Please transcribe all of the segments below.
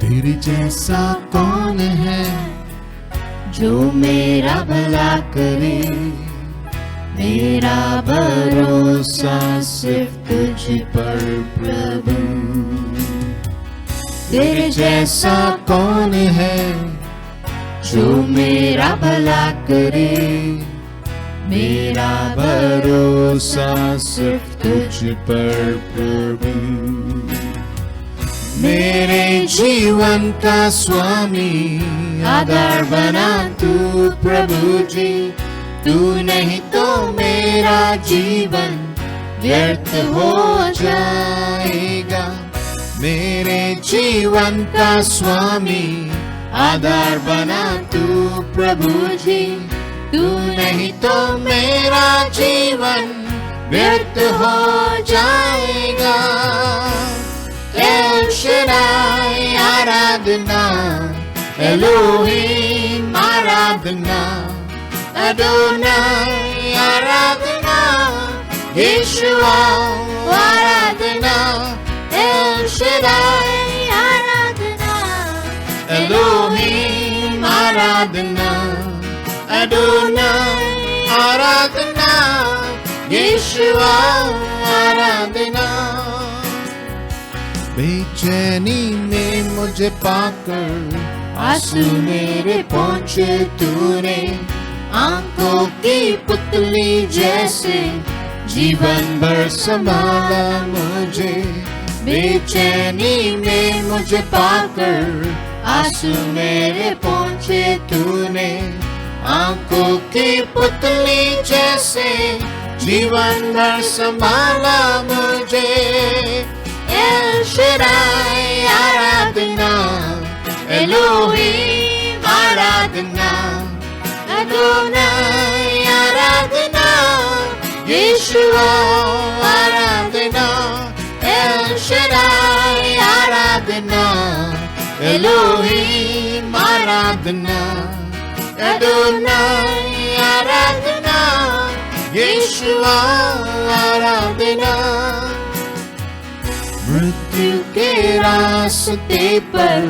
तेरे जैसा कौन है जो मेरा भला करे। मेरा भरोसा सिर्फ तुझ पर प्रभु। तेरे जैसा कौन है जो मेरा भला करे। मेरा भरोसा सिर्फ तुझ पर प्रभु। मेरे जीवन का स्वामी आधार बना तू प्रभु जी। तू नहीं तो मेरा जीवन व्यर्थ हो जाएगा। मेरे जीवन का स्वामी आधार बना तू प्रभु जी। तू नहीं तो मेरा जीवन व्यर्थ हो जाएगा। एल शदाई आराधना, एलोहीम आराधना, अदोनाई आराधना, यीशुआ आराधना। एल शदाई आराधना, एलोहीम आराधना, अदोनाई आराधना, यीशुआ आराधना। बेचैनी में मुझे पाकर आंसू मेरे पहुँचे तूने। आंखों की पुतली जैसे जीवन भर संभाला मुझे। बेचैनी में मुझे पाकर आंसू मेरे पहुँचे तूने। आंखों की पुतली जैसे जीवन भर संभाला मुझे। एल शदाई आराधना, एलोहीम आराधना, अदोनाई आराधना, यीशुआ आराधना। एल शदाई आराधना, एलोहीम आराधना, अदोनाई आराधना, यीशुआ आराधना। मृत्यु के रास्ते पर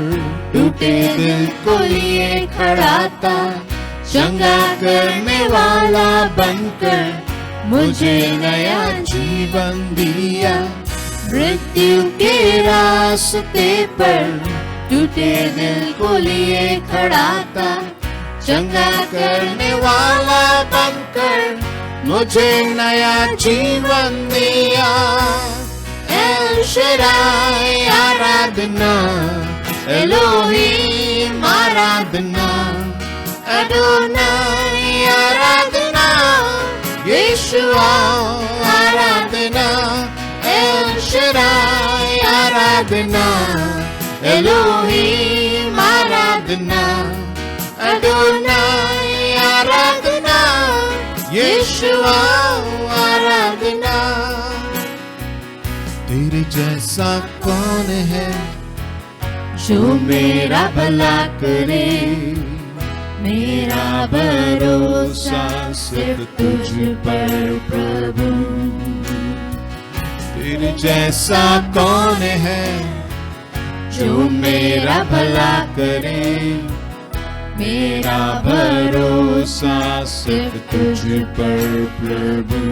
टूटे दिल को लिए खड़ा था। चंगा करने वाला बनकर मुझे नया जीवन दिया। मृत्यु के रास्ते पर टूटे दिल को लिए खड़ा था। चंगा करने वाला बनकर मुझे नया जीवन दिया। एल शदाई आराधना, एलोहीम आराधना, अदोनाई आराधना, यीशुआ आराधना। एल शदाई आराधना, एलोहीम आराधना, अदोनाई आराधना, यीशुआ आराधना। तेरे जैसा कौन है जो मेरा भला करे। मेरा भरोसा सिर्फ तुझ पर प्रभु। तेरे जैसा कौन है जो मेरा भला करे। मेरा भरोसा सिर्फ तुझ पर प्रभु।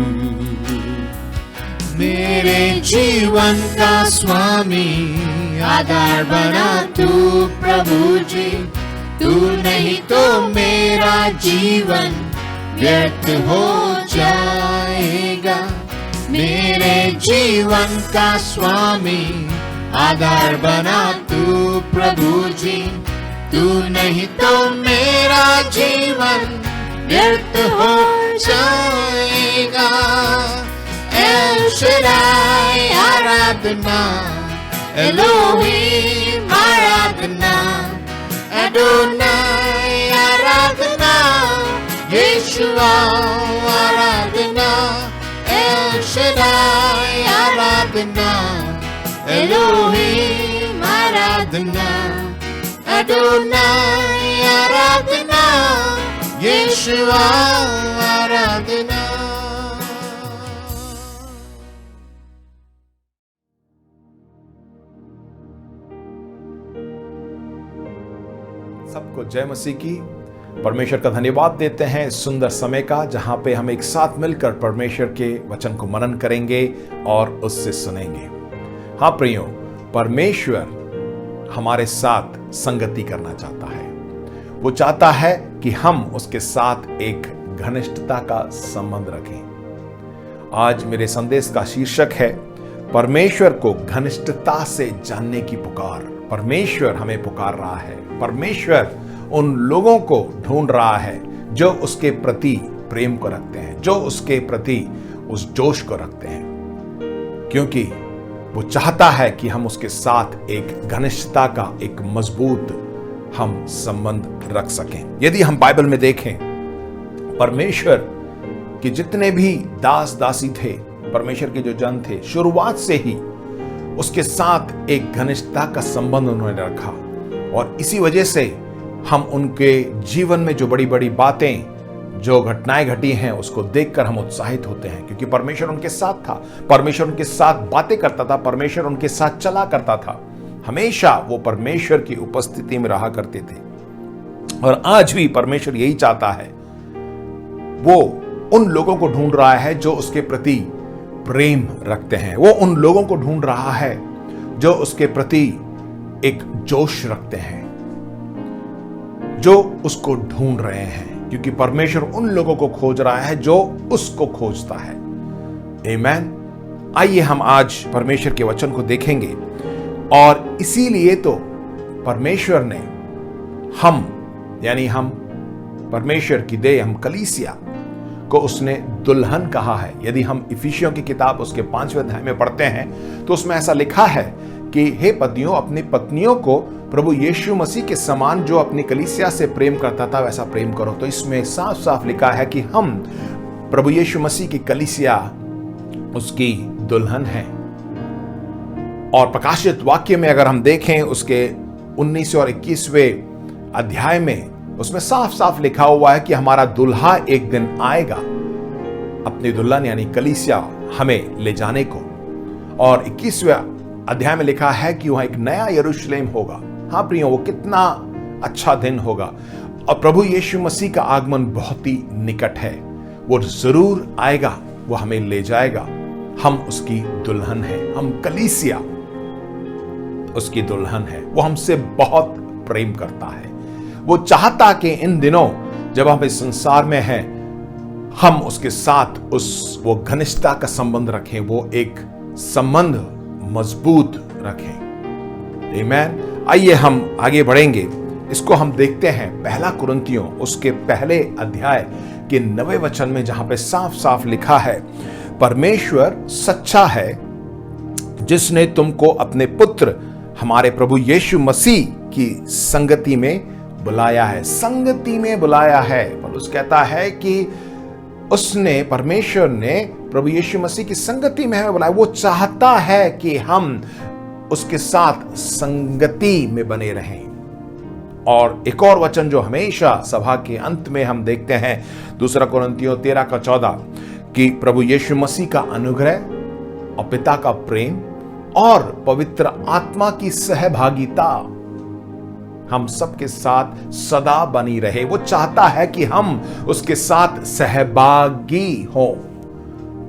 मेरे जीवन का स्वामी आधार बना तू प्रभु जी। तू नहीं तो मेरा जीवन व्यर्थ हो जाएगा। मेरे जीवन का स्वामी आधार बना तू प्रभु जी। तू नहीं तो मेरा जीवन व्यर्थ हो जाएगा। एल शदाई आराधना, एलोहीम आराधना, अदोनाई आराधना, यीशुआ आराधना। एल शदाई आराधना, एलोहीम आराधना, अदोनाई आराधना, यीशुआ आराधना। जय मसीह की। परमेश्वर का धन्यवाद देते हैं इस सुंदर समय का, जहां पे हम एक साथ मिलकर परमेश्वर के वचन को मनन करेंगे और उससे सुनेंगे। हाँ प्रियो, परमेश्वर हमारे साथ संगति करना चाहता है। वो चाहता है कि हम उसके साथ एक घनिष्ठता का संबंध रखें। आज मेरे संदेश का शीर्षक है परमेश्वर को घनिष्ठता से जानने की पुकार। परमेश्वर हमें पुकार रहा है। परमेश्वर उन लोगों को ढूंढ रहा है जो उसके प्रति प्रेम को रखते हैं, जो उसके प्रति उस जोश को रखते हैं, क्योंकि वो चाहता है कि हम उसके साथ एक घनिष्ठता का एक मजबूत हम संबंध रख सकें। यदि हम बाइबल में देखें, परमेश्वर के जितने भी दास दासी थे, परमेश्वर के जो जन थे, शुरुआत से ही उसके साथ एक घनिष्ठता का संबंध उन्होंने रखा। और इसी वजह से हम उनके जीवन में जो बड़ी बड़ी बातें, जो घटनाएं घटी हैं, उसको देखकर हम उत्साहित होते हैं, क्योंकि परमेश्वर उनके साथ था। परमेश्वर उनके साथ बातें करता था, परमेश्वर उनके साथ चला करता था। हमेशा वो परमेश्वर की उपस्थिति में रहा करते थे। और आज भी परमेश्वर यही चाहता है। वो उन लोगों को ढूंढ रहा है जो उसके प्रति प्रेम रखते हैं। वो उन लोगों को ढूंढ रहा है जो उसके प्रति एक जोश रखते हैं, जो उसको ढूंढ रहे हैं, क्योंकि परमेश्वर उन लोगों को खोज रहा है जो उसको खोजता है। आमीन। आइए हम आज परमेश्वर के वचन को देखेंगे। और इसीलिए तो परमेश्वर ने हम परमेश्वर की देह, हम कलीसिया को उसने दुल्हन कहा है। यदि हम इफिसियों की किताब उसके 5वें अध्याय में पढ़ते हैं तो उसमें ऐसा लिखा है कि हे पतियों, अपनी पत्नियों को प्रभु यीशु मसीह के समान जो अपनी कलीसिया से प्रेम करता था वैसा प्रेम करो। तो इसमें साफ साफ लिखा है कि हम प्रभु यीशु मसीह की कलीसिया उसकी दुल्हन है। और प्रकाशित वाक्य में अगर हम देखें उसके 19 और 21वें अध्याय में, उसमें साफ साफ लिखा हुआ है कि हमारा दुल्हा एक दिन आएगा अपनी दुल्हन यानी कलीसिया हमें ले जाने को। और 21वें अध्याय में लिखा है कि वहां एक नया यरूशलेम होगा। हाँ प्रियो, वो कितना अच्छा दिन होगा। और प्रभु यीशु मसीह का आगमन बहुत ही निकट है। वो जरूर आएगा, वो हमें ले जाएगा। हम उसकी दुल्हन है, हम कलीसिया उसकी दुल्हन है। वो हमसे बहुत प्रेम करता है। वो चाहता कि इन दिनों जब हम इस संसार में हैं, हम उसके साथ वो घनिष्ठता का संबंध रखें, वो एक संबंध मजबूत रखें। आमीन। आइए हम आगे बढ़ेंगे। इसको हम देखते हैं 1 कुरिन्थियों उसके पहले अध्याय के 9वें वचन में, जहां पे साफ साफ लिखा है, परमेश्वर सच्चा है जिसने तुमको अपने पुत्र हमारे प्रभु यीशु मसीह की संगति में बुलाया है। संगति में बुलाया है। पौलुस कहता है कि परमेश्वर ने प्रभु यीशु मसीह की संगति में हमें बुलाया। वो चाहता है कि हम उसके साथ संगति में बने रहें। और एक और वचन जो हमेशा सभा के अंत में हम देखते हैं, 2 कुरिन्थियों 13:14, कि प्रभु यीशु मसीह का अनुग्रह और पिता का प्रेम और पवित्र आत्मा की सहभागिता हम सबके साथ सदा बनी रहे। वो चाहता है कि हम उसके साथ सहभागी हों।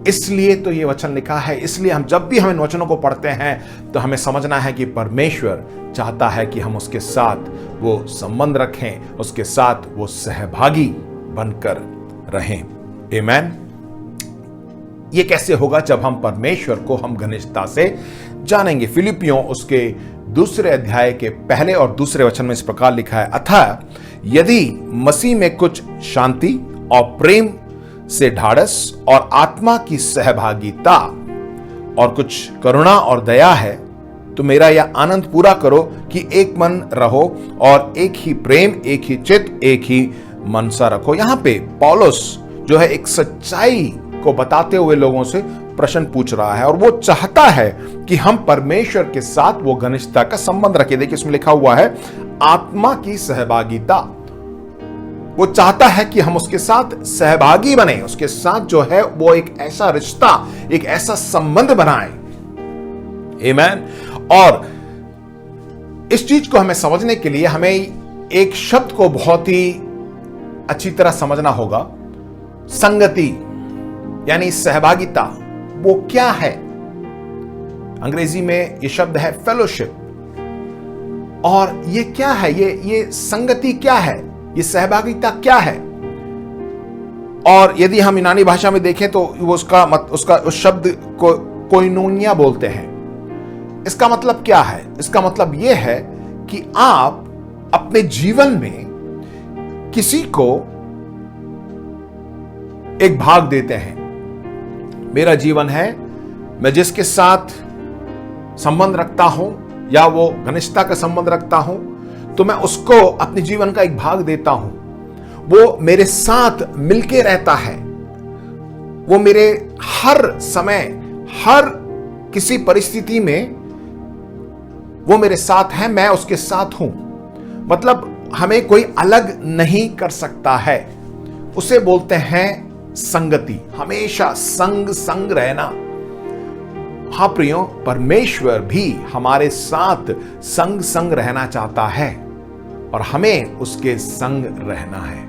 इसलिए तो ये वचन लिखा है। इसलिए हम जब भी हम इन वचनों को पढ़ते हैं तो हमें समझना है कि परमेश्वर चाहता है कि हम उसके साथ वो संबंध रखें, उसके साथ वो सहभागी बनकर रहें। आमीन। ये कैसे होगा? जब हम परमेश्वर को हम घनिष्ठता से जानेंगे। फिलिपियों उसके 2 अध्याय के पहले और 2 वचन में इस प्रकार लिखा है, अतः यदि मसीह में कुछ शांति और प्रेम से ढाढ़स और आत्मा की सहभागिता और कुछ करुणा और दया है, तो मेरा यह आनंद पूरा करो कि एक मन रहो और एक ही प्रेम, एक ही चित्त, एक ही मनसा रखो। यहां पे पौलुस जो है एक सच्चाई को बताते हुए लोगों से प्रश्न पूछ रहा है, और वो चाहता है कि हम परमेश्वर के साथ वो घनिष्ठता का संबंध रखें। देखिए इसमें लिखा हुआ है आत्मा की सहभागिता। वो चाहता है कि हम उसके साथ सहभागी बने, उसके साथ जो है वो एक ऐसा रिश्ता, एक ऐसा संबंध बनाए। आमीन। और इस चीज को हमें समझने के लिए हमें एक शब्द को बहुत ही अच्छी तरह समझना होगा। संगति यानी सहभागिता, वो क्या है? अंग्रेजी में ये शब्द है फेलोशिप। और ये क्या है? ये संगति क्या है? ये सहभागिता क्या है? और यदि हम यूनानी भाषा में देखें तो वो उस शब्द को कोइनोनिया बोलते हैं। इसका मतलब क्या है? इसका मतलब यह है कि आप अपने जीवन में किसी को एक भाग देते हैं। मेरा जीवन है, मैं जिसके साथ संबंध रखता हूं या वो घनिष्ठता का संबंध रखता हूं, तो मैं उसको अपने जीवन का एक भाग देता हूं। वो मेरे साथ मिलके रहता है, वो मेरे हर समय, हर किसी परिस्थिति में वो मेरे साथ है, मैं उसके साथ हूं। मतलब हमें कोई अलग नहीं कर सकता है। उसे बोलते हैं संगति, हमेशा संग रहना। हाँ प्रियो, परमेश्वर भी हमारे साथ संग रहना चाहता है और हमें उसके संग रहना है।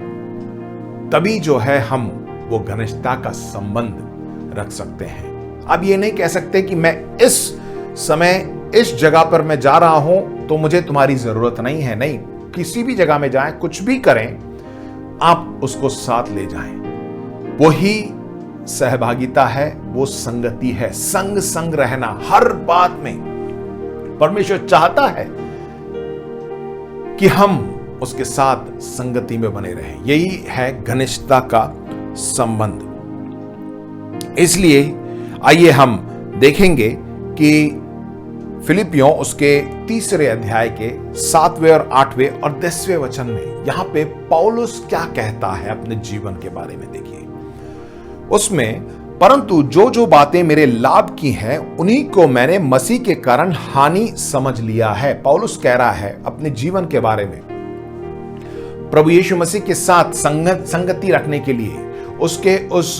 तभी जो है हम वो घनिष्ठता का संबंध रख सकते हैं। अब ये नहीं कह सकते कि मैं इस समय इस जगह पर मैं जा रहा हूं तो मुझे तुम्हारी जरूरत नहीं है। नहीं, किसी भी जगह में जाएं, कुछ भी करें, आप उसको साथ ले जाएं। वही सहभागिता है, वो संगति है। संग रहना हर बात में। परमेश्वर चाहता है कि हम उसके साथ संगति में बने रहें। यही है घनिष्ठता का संबंध। इसलिए आइए हम देखेंगे कि फिलिपियों उसके 3 अध्याय के 7वें और 8वें और 10वें वचन में यहां पे पौलुस क्या कहता है अपने जीवन के बारे में। देखिए उसमें, परंतु जो जो बातें मेरे लाभ की हैं उन्हीं को मैंने मसीह के कारण हानि समझ लिया है। पौलुस कह रहा है अपने जीवन के बारे में, प्रभु यीशु मसीह के साथ संगति रखने के लिए, उसके उस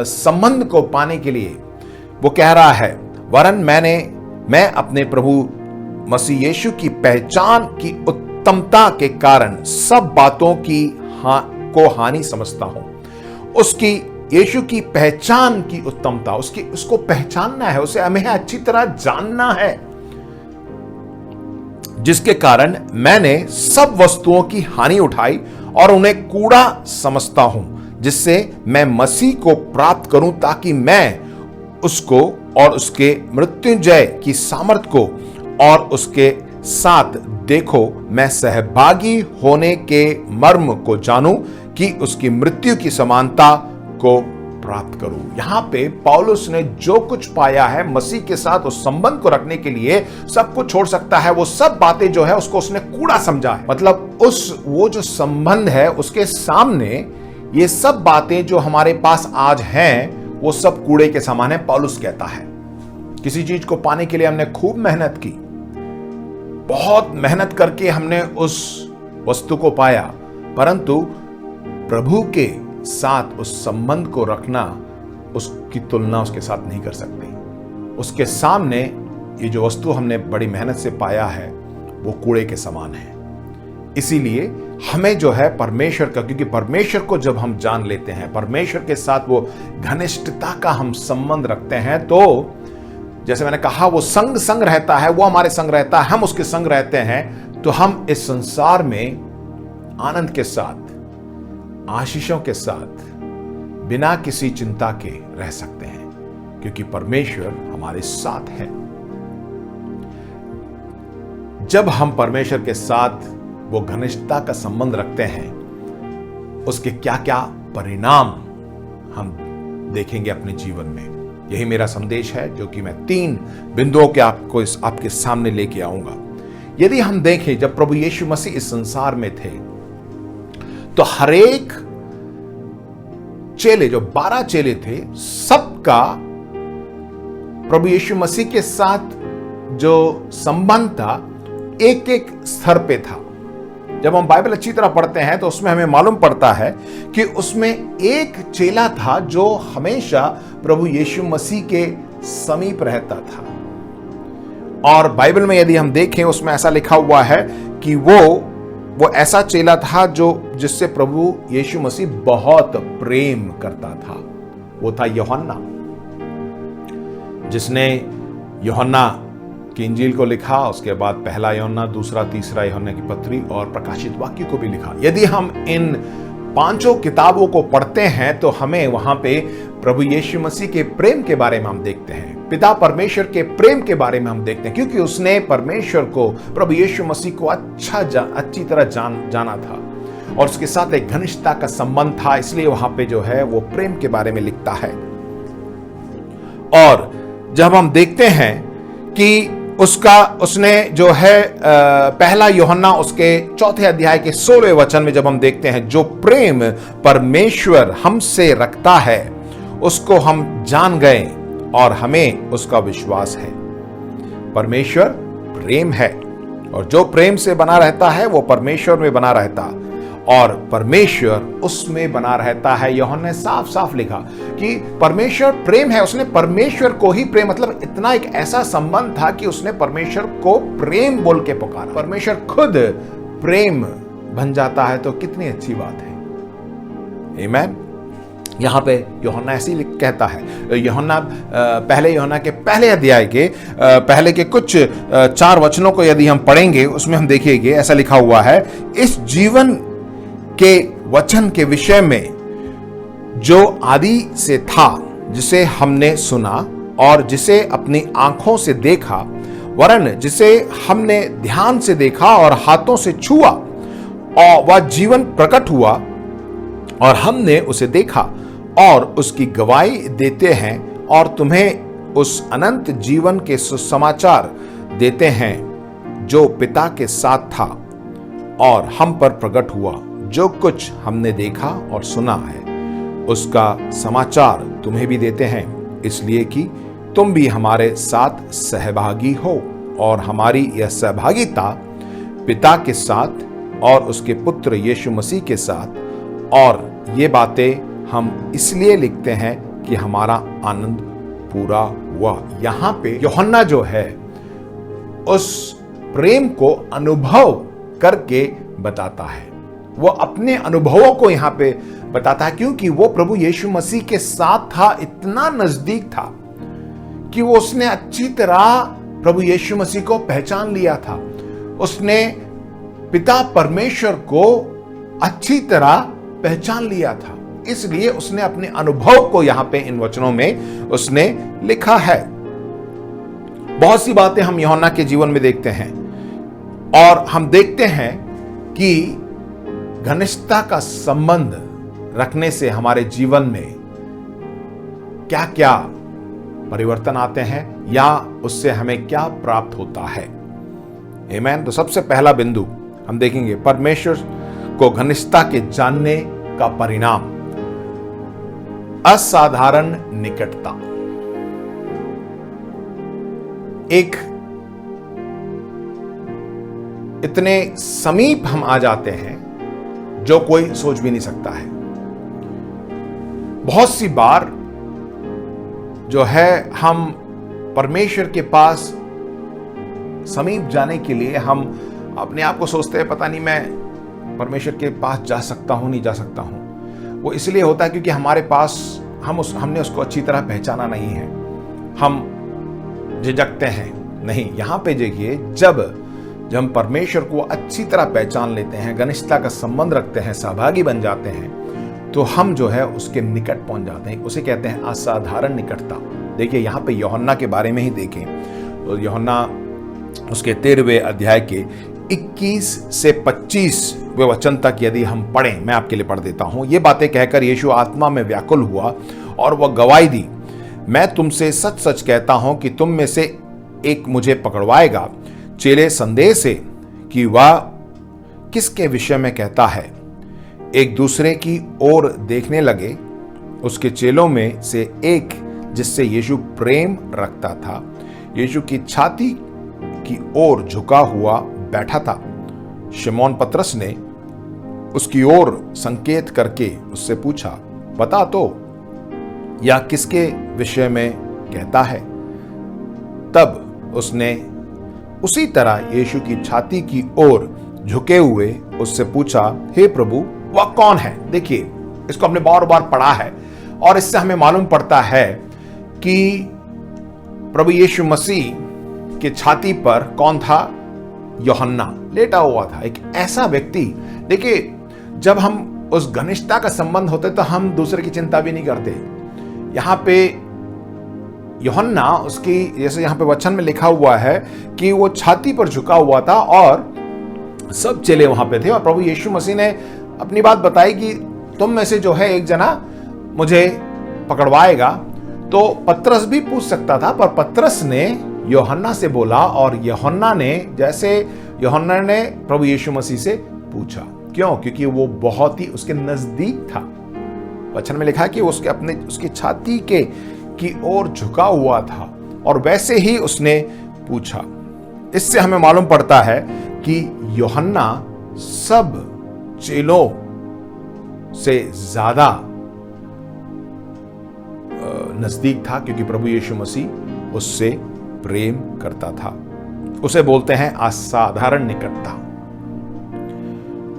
संबंध को पाने के लिए वो कह रहा है, वरन मैं अपने प्रभु मसीह यीशु की पहचान की उत्तमता के कारण सब बातों को हानि समझता हूं। उसकी, यीशु की पहचान की उत्तमता, उसको पहचानना है, उसे हमें अच्छी तरह जानना है, जिसके कारण मैंने सब वस्तुओं की हानि उठाई और उन्हें कूड़ा समझता हूं, जिससे मैं मसीह को प्राप्त करूं, ताकि मैं उसको और उसके मृत्युंजय की सामर्थ को और उसके साथ, देखो, मैं सहभागी होने के मर्म को जानूं कि उसकी मृत्यु की समानता को प्राप्त करूं। यहां पे पौलुस ने जो कुछ पाया है मसीह के साथ उस संबंध को रखने के लिए सब कुछ छोड़ सकता है। वो सब बातें जो है उसको उसने कूड़ा समझा है। मतलब वो जो संबंध है उसके सामने ये सब बातें जो हमारे पास आज हैं वो सब कूड़े के समान है। पौलुस कहता है किसी चीज को पाने के लिए हमने खूब मेहनत की, बहुत मेहनत करके हमने उस वस्तु को पाया, परंतु प्रभु के साथ उस संबंध को रखना, उसकी तुलना उसके साथ नहीं कर सकते। उसके सामने ये जो वस्तु हमने बड़ी मेहनत से पाया है वो कूड़े के समान है। इसीलिए हमें जो है परमेश्वर का, क्योंकि परमेश्वर को जब हम जान लेते हैं, परमेश्वर के साथ वो घनिष्ठता का हम संबंध रखते हैं, तो जैसे मैंने कहा वो संग रहता है, वो हमारे संग रहता है, हम उसके संग रहते हैं, तो हम इस संसार में आनंद के साथ, आशीषों के साथ, बिना किसी चिंता के रह सकते हैं, क्योंकि परमेश्वर हमारे साथ है। जब हम परमेश्वर के साथ वो घनिष्ठता का संबंध रखते हैं, उसके क्या क्या परिणाम हम देखेंगे अपने जीवन में। यही मेरा संदेश है जो कि मैं 3 बिंदुओं के आपके सामने लेके आऊंगा। यदि हम देखें, जब प्रभु यीशु मसीह इस संसार में थे तो हरेक चेले, जो 12 चेले थे, सबका प्रभु यीशु मसीह के साथ जो संबंध था एक एक स्तर पे था। जब हम बाइबल अच्छी तरह पढ़ते हैं तो उसमें हमें मालूम पड़ता है कि उसमें एक चेला था जो हमेशा प्रभु यीशु मसीह के समीप रहता था। और बाइबल में यदि हम देखें उसमें ऐसा लिखा हुआ है कि वो वो ऐसा चेला था जिससे प्रभु यीशु मसीह बहुत प्रेम करता था। वो था यूहन्ना, जिसने यूहन्ना की इंजील को लिखा, उसके बाद पहला यूहन्ना, दूसरा, तीसरा यूहन्ना की पत्री और प्रकाशित वाक्य को भी लिखा। यदि हम इन पांचों किताबों को पढ़ते हैं तो हमें वहां पे प्रभु यीशु मसीह के प्रेम के बारे में हम देखते हैं, पिता परमेश्वर के प्रेम के बारे में हम देखते हैं, क्योंकि उसने परमेश्वर को, प्रभु यीशु मसीह को अच्छी तरह जाना था और उसके साथ एक घनिष्ठता का संबंध था, इसलिए वहां पे जो है वो प्रेम के बारे में लिखता है। और जब हम देखते हैं कि उसने जो है पहला यूहन्ना उसके 4 अध्याय के 16वें वचन में जब हम देखते हैं, जो प्रेम परमेश्वर हमसे रखता है उसको हम जान गए और हमें उसका विश्वास है। परमेश्वर प्रेम है और जो प्रेम से बना रहता है वो परमेश्वर में बना रहता और परमेश्वर उसमें बना रहता है। यूहन्ना ने साफ साफ लिखा कि परमेश्वर प्रेम है। उसने परमेश्वर को ही प्रेम, मतलब इतना एक ऐसा संबंध था कि उसने परमेश्वर को प्रेम बोल के पुकारा। परमेश्वर खुद प्रेम बन जाता है तो कितनी अच्छी बात है। आमीन। यहां पे यूहन्ना ऐसे ही कहता है। यूहन्ना पहले यूहन्ना के पहले अध्याय के पहले के कुछ 4 वचनों को यदि हम पढ़ेंगे, उसमें हम देखिएगा ऐसा लिखा हुआ है, इस जीवन के वचन के विषय में जो आदि से था, जिसे हमने सुना और जिसे अपनी आंखों से देखा, वरन जिसे हमने ध्यान से देखा और हाथों से छुआ, और वह जीवन प्रकट हुआ और हमने उसे देखा और उसकी गवाही देते हैं और तुम्हें उस अनंत जीवन के सुसमाचार देते हैं जो पिता के साथ था और हम पर प्रकट हुआ। जो कुछ हमने देखा और सुना है उसका समाचार तुम्हें भी देते हैं, इसलिए कि तुम भी हमारे साथ सहभागी हो और हमारी यह सहभागिता पिता के साथ और उसके पुत्र यीशु मसीह के साथ, और ये बातें हम इसलिए लिखते हैं कि हमारा आनंद पूरा हुआ। यहां पे यूहन्ना जो है उस प्रेम को अनुभव करके बताता है, वो अपने अनुभवों को यहां पे बताता है, क्योंकि वो प्रभु यीशु मसीह के साथ था, इतना नजदीक था कि वो उसने अच्छी तरह प्रभु यीशु मसीह को पहचान लिया था। उसने पिता परमेश्वर को अच्छी तरह पहचान लिया था, इसलिए उसने अपने अनुभव को यहां पे इन वचनों में उसने लिखा है। बहुत सी बातें हम यूहन्ना के जीवन में देखते हैं और हम देखते हैं कि घनिष्ठता का संबंध रखने से हमारे जीवन में क्या क्या परिवर्तन आते हैं या उससे हमें क्या प्राप्त होता है। आमीन। तो सबसे पहला बिंदु हम देखेंगे, परमेश्वर को घनिष्ठता के जानने का परिणाम, असाधारण निकटता। एक इतने समीप हम आ जाते हैं जो कोई सोच भी नहीं सकता है। बहुत सी बार जो है हम परमेश्वर के पास समीप जाने के लिए हम अपने आप को सोचते हैं, पता नहीं मैं परमेश्वर के पास जा सकता हूं नहीं जा सकता हूं। वो इसलिए होता है क्योंकि हमारे पास हमने उसको अच्छी तरह पहचाना नहीं है, हम झिझकते हैं। नहीं, यहां पे देखिए, जब हम परमेश्वर को अच्छी तरह पहचान लेते हैं, घनिष्ठता का संबंध रखते हैं, सहभागी बन जाते हैं, तो हम जो है उसके निकट पहुंच जाते हैं। उसे कहते हैं असाधारण निकटता। देखिए यहां पे यूहन्ना के बारे में ही देखें तो यूहन्ना उसके 13वें अध्याय के 21 से 25वें वचन तक यदि हम पढ़ें, मैं आपके लिए पढ़ देता हूं। ये बातें कहकर यीशु आत्मा में व्याकुल हुआ और वह गवाही दी, मैं तुमसे सच सच कहता हूं कि तुम में से एक मुझे पकड़वाएगा। चेले संदेह से कि वह किसके विषय में कहता है, एक दूसरे की ओर देखने लगे। उसके चेलों में से एक, जिससे यीशु प्रेम रखता था, यीशु की छाती की ओर झुका हुआ बैठा था। शिमोन पतरस ने उसकी ओर संकेत करके उससे पूछा, बता तो, या किसके विषय में कहता है? तब उसने उसी तरह यीशु की छाती की ओर झुके हुए उससे पूछा, हे प्रभु, वह कौन है? देखिए, इसको हमने बार बार पढ़ा है और इससे हमें मालूम पड़ता है कि प्रभु यीशु मसीह के छाती पर कौन था? यूहन्ना लेटा हुआ था, एक ऐसा व्यक्ति। देखिए, जब हम उस घनिष्ठता का संबंध होते तो हम दूसरे की चिंता भी नहीं करते। यहां पे यूहन्ना, उसकी, जैसे यहां पे वचन में लिखा हुआ है कि वो छाती पर झुका हुआ था और सब चेले वहां पे थे और प्रभु यीशु मसीह ने अपनी बात बताई कि तुम में से जो है एक जना मुझे पकड़वाएगा। तो पतरस भी पूछ सकता था, पर पतरस ने यूहन्ना से बोला और यूहन्ना ने प्रभु यीशु मसीह से पूछा। क्यों? क्योंकि वो बहुत ही उसके नजदीक था। वचन में लिखा है कि उसकी छाती की ओर झुका हुआ था और वैसे ही उसने पूछा। इससे हमें मालूम पड़ता है कि यूहन्ना सब चेलों से ज्यादा नजदीक था, क्योंकि प्रभु यीशु मसीह उससे प्रेम करता था। उसे बोलते हैं असाधारण निकटता।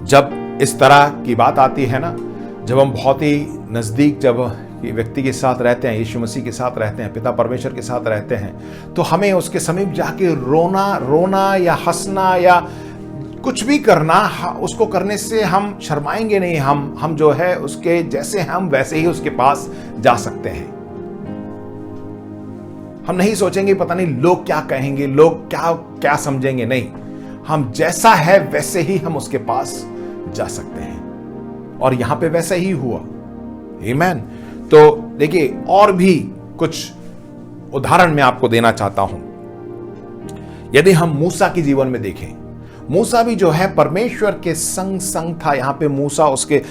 जब इस तरह की बात आती है ना, जब हम बहुत ही नजदीक जब व्यक्ति के साथ रहते हैं, यीशु मसीह के साथ रहते हैं, पिता परमेश्वर के साथ रहते हैं, तो हमें उसके समीप जाके रोना या हंसना या कुछ भी करना, उसको करने से हम शर्माएंगे नहीं। हम जो है उसके जैसे हम वैसे ही उसके पास जा सकते हैं। हम नहीं सोचेंगे पता नहीं लोग क्या कहेंगे, लोग क्या समझेंगे। नहीं, हम जैसा है वैसे ही हम उसके पास जा सकते हैं और यहां पे वैसा ही हुआ। आमीन। तो देखिए, और भी कुछ उदाहरण मैं आपको देना चाहता हूं। यदि हम मूसा के जीवन में देखें, मूसा भी जो है परमेश्वर के संग था। यहां पे मूसा, उसके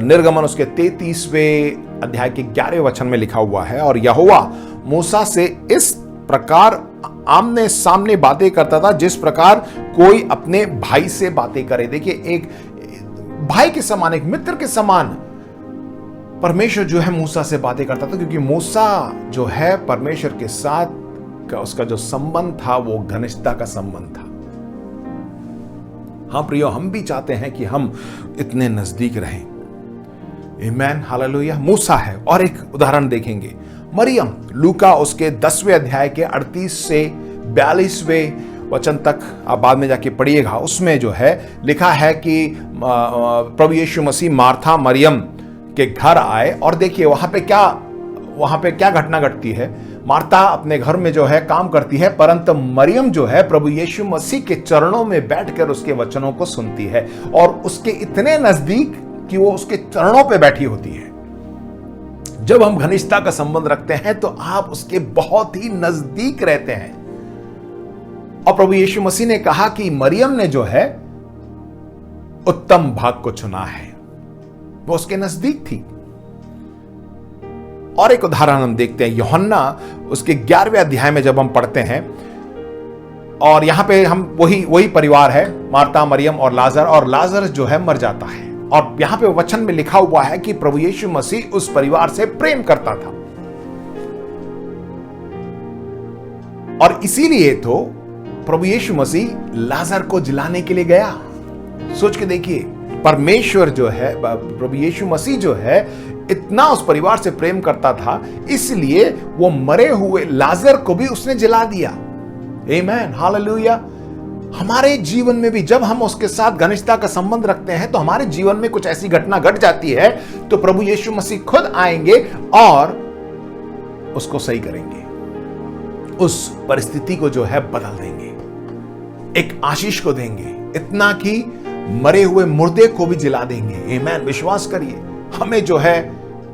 निर्गमन उसके 33वें अध्याय के 11वें वचन में लिखा हुआ है, और यहोवा मूसा से इस प्रकार आमने सामने बातें करता था जिस प्रकार कोई अपने भाई से बातें करे। देखिए, एक भाई के समान, एक मित्र के समान परमेश्वर जो है मूसा से बातें करता था, क्योंकि मूसा जो है परमेश्वर के साथ का उसका जो संबंध था वो घनिष्ठता का संबंध था। हाँ प्रियो, हम भी चाहते हैं कि हम इतने नजदीक रहें। आमीन, हालेलुया। मूसा है। और एक उदाहरण देखेंगे, मरियम। लूका उसके 10वें अध्याय के 38 से 42वें वचन तक आप बाद में जाके पढ़िएगा। उसमें जो है लिखा है कि प्रभु यीशु मसीह मार्था मरियम के घर आए, और देखिए वहां पे क्या घटना घटती है। मार्था अपने घर में जो है काम करती है, परंतु मरियम जो है प्रभु यीशु मसीह के चरणों में बैठकर उसके वचनों को सुनती है, और उसके इतने नजदीक कि वो उसके चरणों पे बैठी होती है। जब हम घनिष्ठता का संबंध रखते हैं तो आप उसके बहुत ही नजदीक रहते हैं। और प्रभु यीशु मसीह ने कहा कि मरियम ने जो है उत्तम भाग को चुना है, वो उसके नजदीक थी। और एक उदाहरण हम देखते हैं, यूहन्ना उसके 11वें अध्याय में जब हम पढ़ते हैं, और यहां पे हम वही परिवार है, मार्था, मरियम और लाजर जो है मर जाता है। और यहां पे वचन में लिखा हुआ है कि प्रभु यीशु मसीह उस परिवार से प्रेम करता था, और इसीलिए तो प्रभु यीशु मसीह लाजर को जिलाने के लिए गया। सोच के देखिए, परमेश्वर जो है, प्रभु यीशु मसीह जो है इतना उस परिवार से प्रेम करता था, इसलिए वो मरे हुए लाजर को भी उसने जिला दिया। आमीन, हालेलुया। हमारे जीवन में भी जब हम उसके साथ घनिष्ठता का संबंध रखते हैं तो हमारे जीवन में कुछ ऐसी घटना घट जाती है तो प्रभु यीशु मसीह खुद आएंगे और उसको सही करेंगे, उस परिस्थिति को जो है बदल देंगे, एक आशीष को देंगे, इतना कि मरे हुए मुर्दे को भी जिला देंगे। आमीन, विश्वास करिए। हमें जो है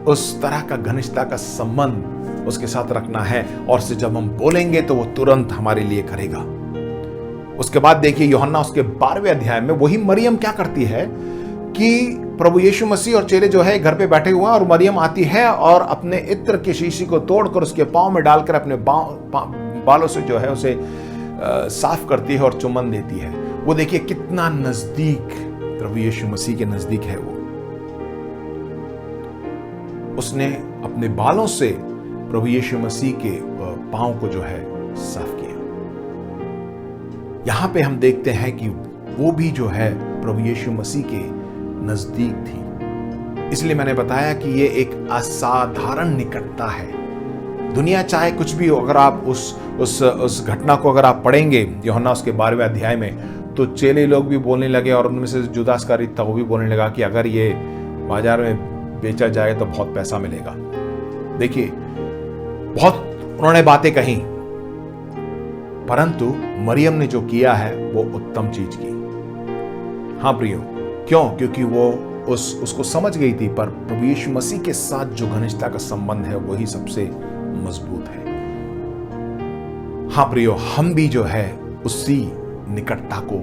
उस तरह का घनिष्ठता का संबंध उसके साथ रखना है, और से जब हम बोलेंगे तो वो तुरंत हमारे लिए करेगा। उसके बाद देखिए, यूहन्ना उसके 12वें अध्याय में वही मरियम क्या करती है कि प्रभु यीशु मसीह और चेले जो है घर पे बैठे हुए हैं, और मरियम आती है और अपने इत्र की शीशी को तोड़कर उसके पांव में डालकर अपने बालों से जो है उसे साफ करती है और चुम्बन देती है। वो देखिए कितना नजदीक प्रभु यीशु मसीह के नजदीक है वो। उसने अपने बालों से प्रभु यीशु मसीह के पांव को जो है साफ किया। यहां पे हम देखते हैं कि वो भी जो है प्रभु यीशु मसीह के नजदीक थी। इसलिए मैंने बताया कि ये एक असाधारण निकटता है। दुनिया चाहे कुछ भी हो, अगर आप उस घटना को अगर आप पढ़ेंगे यूहन्ना उसके 12वें अध्याय में, तो चेले लोग भी बोलने लगे और उनमें से जुदा इस्करियोत था, वो भी बोलने लगा कि अगर ये बाजार में बेचा जाए तो बहुत पैसा मिलेगा। देखिए, बहुत उन्होंने बातें कही, परंतु मरियम ने जो किया है वो उत्तम चीज की। हाँ प्रियो, क्यों? क्योंकि वो उसको समझ गई थी, पर प्रभु यीशु मसीह के साथ जो घनिष्ठता का संबंध है वही सबसे मजबूत है। हाँ प्रियो, हम भी जो है उसी निकटता को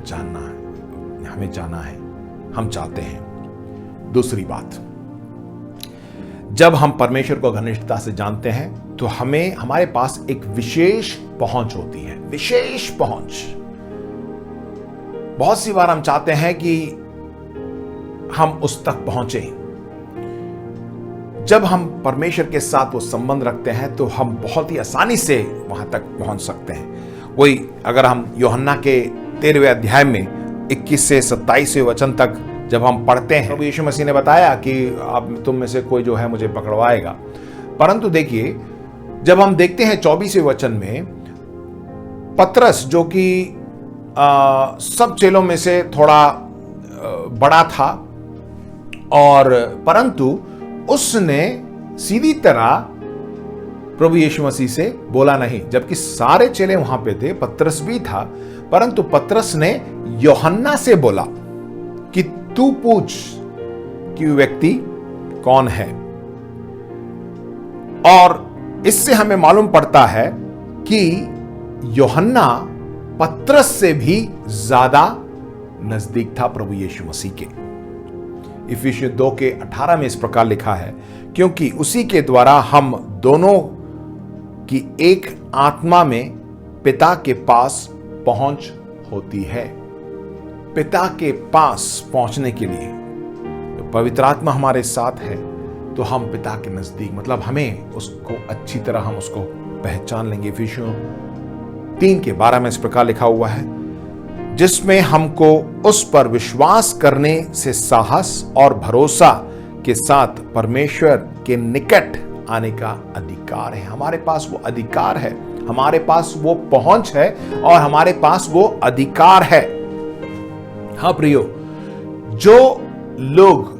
जानना है, हमें जाना है, हम चाहते हैं। दूसरी बात, जब हम परमेश्वर को घनिष्ठता से जानते हैं तो हमारे पास एक विशेष पहुंच होती है, विशेष पहुंच। बहुत सी बार हम चाहते हैं कि हम उस तक पहुंचे। जब हम परमेश्वर के साथ वो संबंध रखते हैं तो हम बहुत ही आसानी से वहां तक पहुंच सकते हैं। वही अगर हम यूहन्ना के 13वें अध्याय में 21 से 27वें वचन तक जब हम पढ़ते हैं, प्रभु यीशु मसीह ने बताया कि अब तुम में से कोई जो है मुझे पकड़वाएगा। परंतु देखिए, जब हम देखते हैं 24वें वचन में, पतरस जो कि सब चेलों में से थोड़ा बड़ा था, और परंतु उसने सीधी तरह प्रभु यीशु मसीह से बोला नहीं, जबकि सारे चेले वहां पे थे, पतरस भी था, परंतु पतरस ने यूहन्ना से बोला कि तू पूछ कि व्यक्ति कौन है। और इससे हमें मालूम पड़ता है कि यूहन्ना पतरस से भी ज्यादा नजदीक था प्रभु यीशु मसीह के। इफिसियों 2 के 18 में इस प्रकार लिखा है, क्योंकि उसी के द्वारा हम दोनों की एक आत्मा में पिता के पास पहुंच होती है। पिता के पास पहुंचने के लिए तो पवित्र आत्मा हमारे साथ है, तो हम पिता के नजदीक, मतलब हमें उसको अच्छी तरह हम उसको पहचान लेंगे। इफिसियों 3 के 12 में इस प्रकार लिखा हुआ है, जिसमें हमको उस पर विश्वास करने से साहस और भरोसा के साथ परमेश्वर के निकट आने का अधिकार है। हमारे पास वो अधिकार है, हमारे पास वो पहुंच है और हमारे पास वो अधिकार है। हाँ प्रियो, जो लोग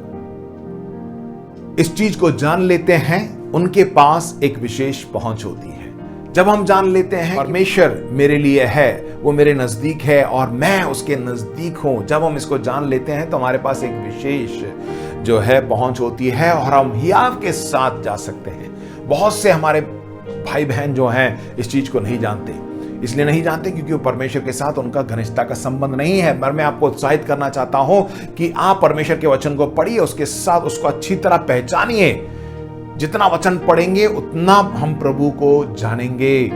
इस चीज को जान लेते हैं उनके पास एक विशेष पहुंच होती है। जब हम जान लेते हैं परमेश्वर मेरे लिए है, वो मेरे नजदीक है और मैं उसके नजदीक हूं, जब हम इसको जान लेते हैं तो हमारे पास एक विशेष जो है पहुंच होती है और हम हियाव के साथ जा सकते हैं। बहुत से हमारे भाई बहन जो हैं इस चीज को नहीं जानते, इसलिए नहीं जानते क्योंकि वो परमेश्वर के साथ उनका घनिष्ठता का संबंध नहीं है। पर मैं आपको उत्साहित करना चाहता हूं कि आप परमेश्वर के वचन को पढ़िए, उसके साथ उसको अच्छी तरह पहचानिए। जितना वचन पढ़ेंगे उतना हम प्रभु को जानेंगे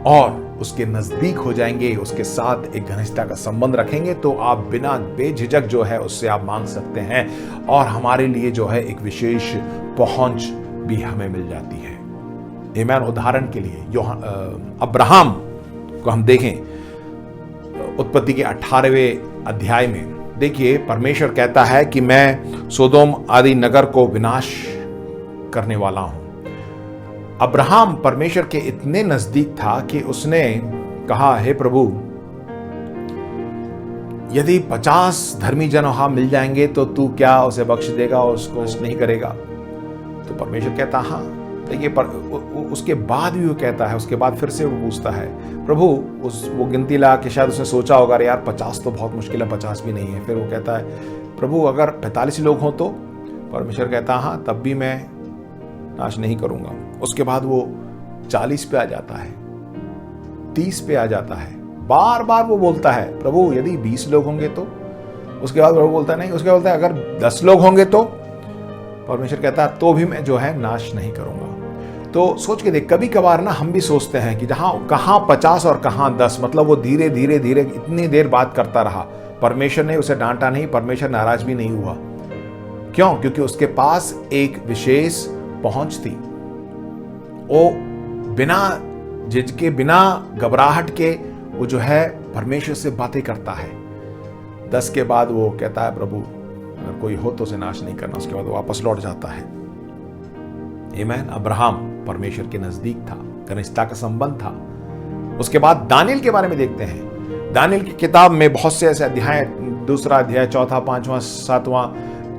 और उसके नजदीक हो जाएंगे, उसके साथ एक घनिष्ठता का संबंध रखेंगे, तो आप बिना बेझिझक जो है उससे आप मांग सकते हैं और हमारे लिए जो है एक विशेष पहुंच भी हमें मिल जाती है। आमीन। उदाहरण के लिए अब्राहम को हम देखें, उत्पत्ति के 18वें अध्याय में देखिए, परमेश्वर कहता है कि मैं सोदोम आदि नगर को विनाश करने वाला हूं। अब्राहम परमेश्वर के इतने नजदीक था कि उसने कहा, हे प्रभु, यदि 50 धर्मी जन वहां मिल जाएंगे तो तू क्या उसे बख्श देगा और उसको नहीं करेगा? तो परमेश्वर कहता हाँ। देखिए, उसके बाद भी वो कहता है, उसके बाद फिर से वो पूछता है, प्रभु वो गिनती ला के शायद उसने सोचा होगा यार 50 तो बहुत मुश्किल है, 50 भी नहीं है। फिर वो कहता है, प्रभु अगर 45 लोग हों तो? परमेश्वर कहता हाँ, तब भी मैं नाश नहीं करूंगा। उसके बाद वो 40 पे आ जाता है, 30 पे आ जाता है। बार बार वो बोलता है, प्रभु यदि 20 लोग होंगे तो? उसके बाद प्रभु बोलता नहीं, उसके बाद बोलता है अगर 10 लोग होंगे तो? परमेश्वर कहता है तो भी मैं जो है नाश नहीं करूंगा। तो सोच के देख, कभी कभार ना हम भी सोचते हैं कि कहां 50 और कहां 10, मतलब वो धीरे धीरे धीरे इतनी देर बात करता रहा, परमेश्वर ने उसे डांटा नहीं, परमेश्वर नाराज भी नहीं हुआ। क्यों? क्योंकि उसके पास एक विशेष पहुंच थी। वो बिना झिझके, बिना घबराहट के वो जो है परमेश्वर से बातें करता है। 10 के बाद वो कहता है प्रभु अगर कोई हो तो उसे नाश नहीं करना, उसके बाद वो वापस लौट जाता है। आमीन। अब्राहम परमेश्वर के नजदीक था, घनिष्ठता का संबंध था। उसके बाद दानियल के बारे में देखते हैं। दानियल की किताब में बहुत से ऐसे अध्याय, 2 अध्याय, 4, 5, 7वां,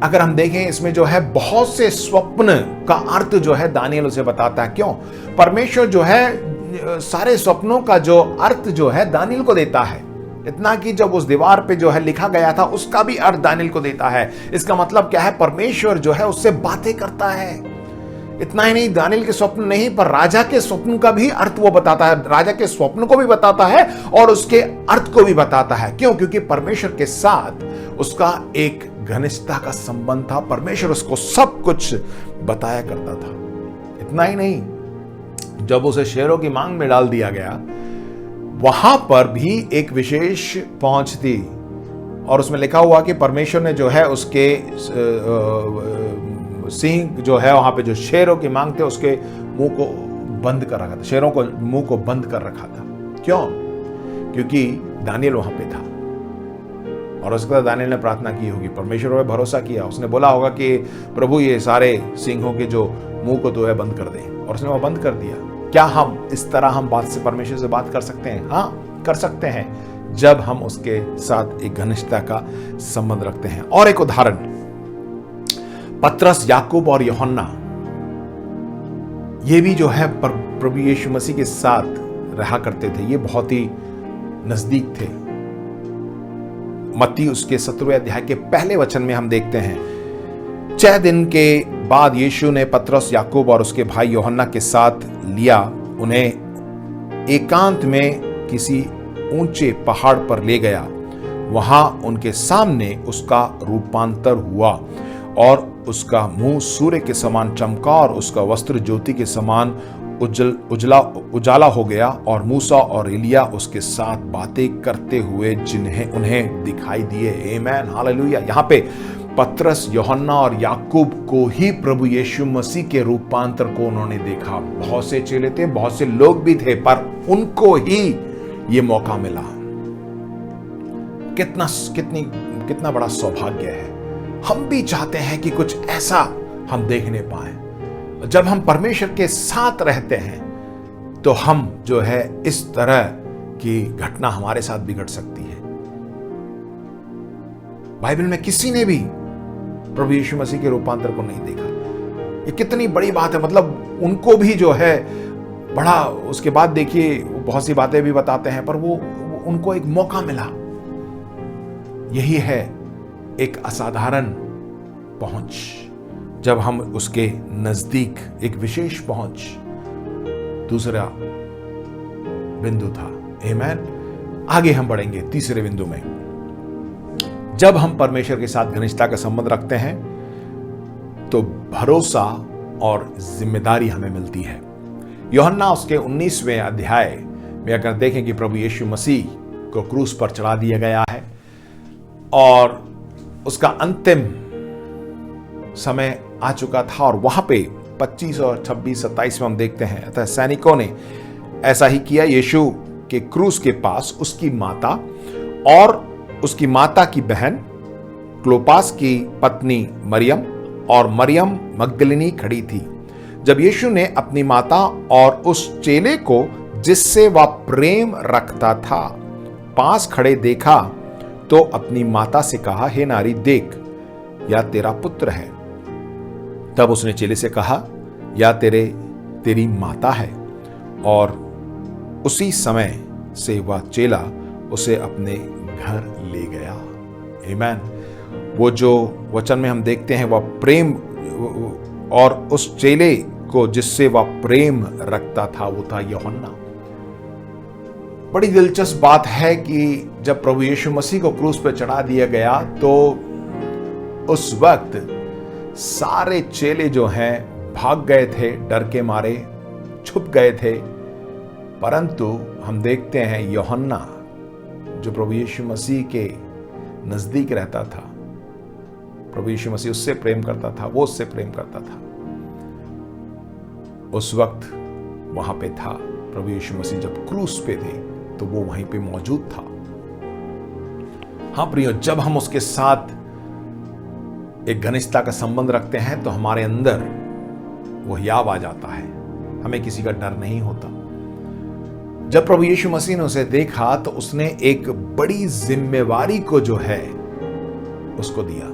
अगर हम देखें इसमें जो है बहुत से स्वप्न का अर्थ जो है दानियल उसे बताता है। क्यों? परमेश्वर जो है सारे स्वप्नों का जो अर्थ जो है दानियल को देता है। इतना कि जब उस दीवार पे जो है लिखा गया था उसका भी अर्थ दानियल को देता है। इसका मतलब क्या है? परमेश्वर जो है उससे बातें करता है। इतना ही नहीं, दानियल के स्वप्न नहीं पर राजा के स्वप्न का भी अर्थ वो बताता है। राजा के स्वप्न को भी बताता है और उसके अर्थ को भी बताता है। क्यों? क्योंकि परमेश्वर के साथ उसका एक घनिष्ठता का संबंध था। परमेश्वर उसको सब कुछ बताया करता था। इतना ही नहीं, जब उसे शेरों की मांग में डाल दिया गया, वहां पर भी एक विशेष पहुंच थी और उसमें लिखा हुआ कि परमेश्वर ने जो है उसके सिंह जो है वहां पे जो शेरों की मांग थे उसके मुंह को बंद कर रखा था, शेरों को मुंह को बंद कर रखा था। क्यों? क्योंकि दानियल वहां पे था और उसके बाद दानियल ने प्रार्थना की होगी, परमेश्वर पे भरोसा किया। उसने बोला होगा कि प्रभु ये सारे सिंहों के जो मुंह को तो है बंद कर दे, और उसने वो बंद कर दिया। क्या हम इस तरह हम परमेश्वर से बात कर सकते हैं? हाँ, कर सकते हैं, जब हम उसके साथ एक घनिष्ठता का संबंध रखते हैं। और एक उदाहरण, पतरस, याकूब और यूहन्ना, ये भी जो है प्रभु यीशु मसीह के साथ रहा करते थे। ये बहुत ही नजदीक थे। मत्ती उसके 17वें अध्याय के पहले वचन में हम देखते हैं, 6 दिन के बाद यीशु ने पतरस, याकूब और उसके भाई यूहन्ना के साथ लिया, उन्हें एकांत में किसी ऊंचे पहाड़ पर ले गया। वहां उनके सामने उसका रूपांतर हुआ और उसका मुंह सूर्य के समान चमका और उसका वस्त्र ज्योति के समान उजाला हो गया। और मूसा और एलिया उसके साथ बातें करते हुए जिन्हें उन्हें दिखाई दिए। आमीन, हालेलुया। यहाँ पे पतरस, यूहन्ना और याकूब को ही प्रभु यीशु मसीह के रूपांतर को उन्होंने देखा। बहुत से चेले थे, बहुत से लोग भी थे, पर उनको ही ये मौका मिला। कितना बड़ा सौभाग्य है। हम भी चाहते हैं कि कुछ ऐसा हम देखने पाए। जब हम परमेश्वर के साथ रहते हैं तो हम जो है इस तरह की घटना हमारे साथ भी घट सकती है। बाइबल में किसी ने भी प्रभु यीशु मसीह के रूपांतर को नहीं देखा। ये कितनी बड़ी बात है। मतलब उनको भी जो है बड़ा, उसके बाद देखिए बहुत सी बातें भी बताते हैं, पर वो उनको एक मौका मिला। यही है एक असाधारण पहुंच, जब हम उसके नजदीक, एक विशेष पहुंच। दूसरा बिंदु था, आमीन। आगे हम बढ़ेंगे तीसरे बिंदु में। जब हम परमेश्वर के साथ घनिष्ठता का संबंध रखते हैं तो भरोसा और जिम्मेदारी हमें मिलती है। यूहन्ना उसके 19वें अध्याय में अगर देखें कि प्रभु यीशु मसीह को क्रूस पर चढ़ा दिया गया है और उसका अंतिम समय आ चुका था, और वहां पे 25 और 26, 27 में हम देखते हैं, अतः सैनिकों ने ऐसा ही किया। यीशु के क्रूस के पास उसकी माता और उसकी माता की बहन, क्लोपास की पत्नी मरियम और मरियम मगदलिनी खड़ी थी। जब यीशु ने अपनी माता और उस चेले को जिससे वह प्रेम रखता था पास खड़े देखा तो अपनी माता से कहा, हे नारी, देख, या तेरा पुत्र है। तब उसने चेले से कहा, या तेरी माता है। और उसी समय से वह चेला उसे अपने घर ले गया। आमीन। वो जो वचन में हम देखते हैं वह प्रेम, और उस चेले को जिससे वह प्रेम रखता था वो था यूहन्ना। बड़ी दिलचस्प बात है कि जब प्रभु यीशु मसीह को क्रूस पर चढ़ा दिया गया तो उस वक्त सारे चेले जो हैं भाग गए थे, डर के मारे छुप गए थे। परंतु हम देखते हैं यूहन्ना जो प्रभु यीशु मसीह के नजदीक रहता था, प्रभु यीशु मसीह उससे प्रेम करता था, वो उससे प्रेम करता था, उस वक्त वहां पे था। प्रभु यीशु मसीह जब क्रूस पे थे तो वो वहीं पे मौजूद था। हाँ प्रियो, जब हम उसके साथ एक घनिष्ठता का संबंध रखते हैं तो हमारे अंदर वो हियाव आ जाता है, हमें किसी का डर नहीं होता। जब प्रभु यीशु मसीह ने उसे देखा तो उसने एक बड़ी जिम्मेवारी को जो है उसको दिया,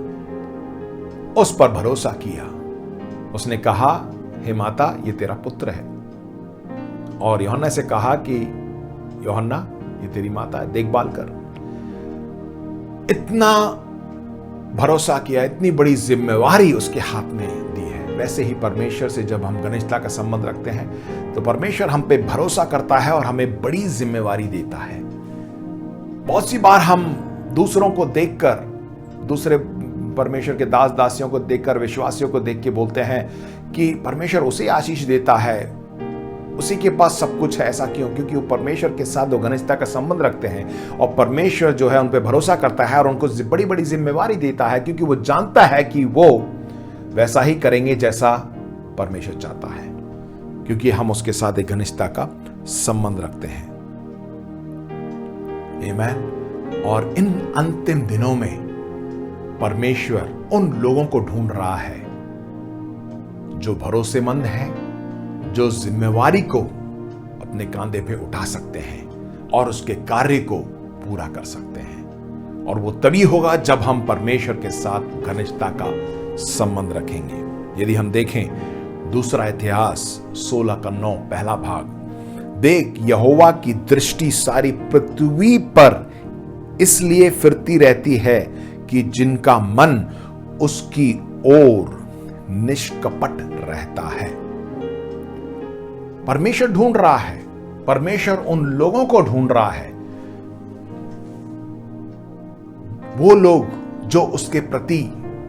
उस पर भरोसा किया। उसने कहा, हे माता, ये तेरा पुत्र है। और यूहन्ना से कहा कि यूहन्ना, ये तेरी माता है, देखभाल कर। इतना भरोसा किया, इतनी बड़ी जिम्मेवारी उसके हाथ में दी है। वैसे ही परमेश्वर से जब हम घनिष्ठता का संबंध रखते हैं तो परमेश्वर हम पे भरोसा करता है और हमें बड़ी जिम्मेवारी देता है। बहुत सी बार हम दूसरों को देखकर, दूसरे परमेश्वर के दास दासियों को देखकर, विश्वासियों को देख के बोलते हैं कि परमेश्वर उसे आशीष देता है, उसी के पास सब कुछ है। ऐसा क्यों? क्योंकि वो परमेश्वर के साथ घनिष्ठता का संबंध रखते हैं और परमेश्वर जो है उन पे भरोसा करता है और उनको बड़ी बड़ी जिम्मेवारी देता है, क्योंकि वो जानता है कि वो वैसा ही करेंगे जैसा परमेश्वर चाहता है, क्योंकि हम उसके साथ एक घनिष्ठता का संबंध रखते हैं। आमीन। और इन अंतिम दिनों में परमेश्वर उन लोगों को ढूंढ रहा है जो भरोसेमंद हैं, जो जिम्मेवारी को अपने कांधे पे उठा सकते हैं और उसके कार्य को पूरा कर सकते हैं। और वो तभी होगा जब हम परमेश्वर के साथ घनिष्ठता का संबंध रखेंगे। यदि हम देखें दूसरा इतिहास 16:9 पहला भाग, देख यहोवा की दृष्टि सारी पृथ्वी पर इसलिए फिरती रहती है कि जिनका मन उसकी ओर निष्कपट रहता है। परमेश्वर ढूंढ रहा है, परमेश्वर उन लोगों को ढूंढ रहा है, वो लोग जो उसके प्रति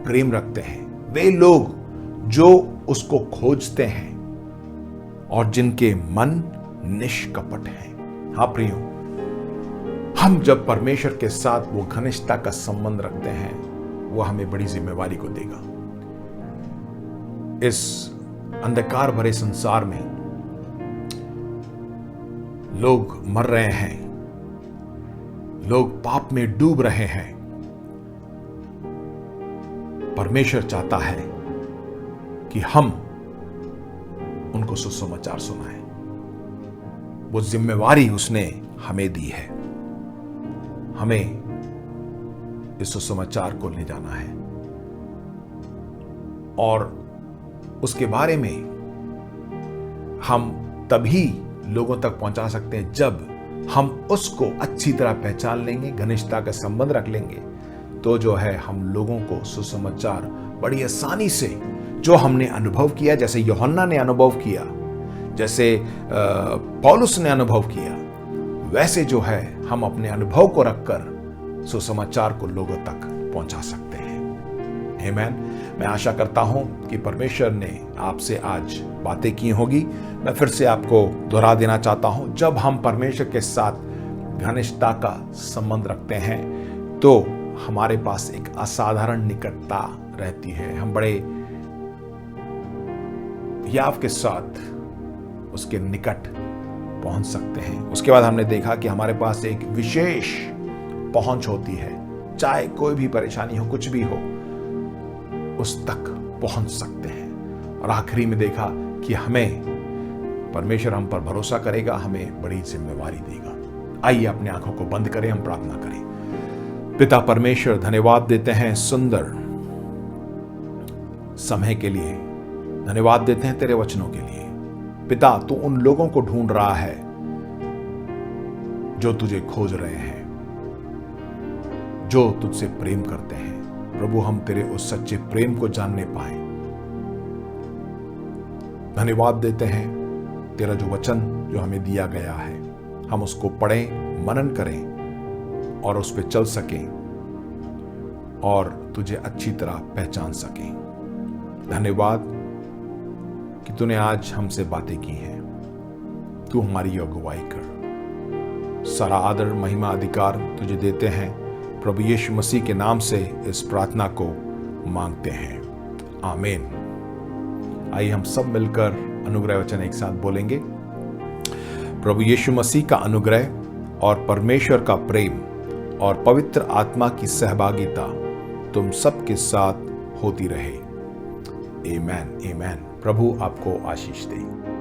प्रेम रखते हैं, वे लोग जो उसको खोजते हैं और जिनके मन निष्कपट हैं। हाँ प्रियो, हम जब परमेश्वर के साथ वो घनिष्ठता का संबंध रखते हैं, वो हमें बड़ी जिम्मेवारी को देगा। इस अंधकार भरे संसार में लोग मर रहे हैं, लोग पाप में डूब रहे हैं। परमेश्वर चाहता है कि हम उनको सुसमाचार सुनाएं। वो जिम्मेवारी उसने हमें दी है, हमें इस सुसमाचार को ले जाना है और उसके बारे में हम तभी लोगों तक पहुंचा सकते हैं जब हम उसको अच्छी तरह पहचान लेंगे, घनिष्ठता का संबंध रख लेंगे। तो जो है हम लोगों को सुसमाचार बड़ी आसानी से, जो हमने अनुभव किया, जैसे यूहन्ना ने अनुभव किया, जैसे पौलुस ने अनुभव किया, वैसे जो है हम अपने अनुभव को रखकर सुसमाचार को लोगों तक पहुंचा सकते हैं। आमीन। मैं आशा करता हूं कि परमेश्वर ने आपसे आज बातें की होगी। मैं फिर से आपको दोहरा देना चाहता हूं, जब हम परमेश्वर के साथ घनिष्ठता का संबंध रखते हैं तो हमारे पास एक असाधारण निकटता रहती है। हम बड़े हियाव के साथ उसके निकट पहुंच सकते हैं। उसके बाद हमने देखा कि हमारे पास एक विशेष पहुंच होती है, चाहे कोई भी परेशानी हो, कुछ भी हो, उस तक पहुंच सकते हैं। और आखिरी में देखा कि हमें परमेश्वर हम पर भरोसा करेगा, हमें बड़ी जिम्मेवारी देगा। आइए अपनी आंखों को बंद करें, हम प्रार्थना करें। पिता परमेश्वर, धन्यवाद देते हैं सुंदर समय के लिए, धन्यवाद देते हैं तेरे वचनों के लिए। पिता, तू उन लोगों को ढूंढ रहा है जो तुझे खोज रहे हैं, जो तुझसे प्रेम करते हैं। प्रभु, हम तेरे उस सच्चे प्रेम को जानने पाए। धन्यवाद देते हैं तेरा जो वचन जो हमें दिया गया है, हम उसको पढ़ें, मनन करें और उस पर चल सकें और तुझे अच्छी तरह पहचान सकें। धन्यवाद कि तूने आज हमसे बातें की हैं। तू हमारी अगुवाई कर। सारा आदर, महिमा, अधिकार तुझे देते हैं। प्रभु यीशु मसीह के नाम से इस प्रार्थना को मांगते हैं, आमीन। आइए हम सब मिलकर अनुग्रह वचन एक साथ बोलेंगे। प्रभु यीशु मसीह का अनुग्रह और परमेश्वर का प्रेम और पवित्र आत्मा की सहभागिता तुम सबके साथ होती रहे। आमेन, आमेन। प्रभु आपको आशीष दे।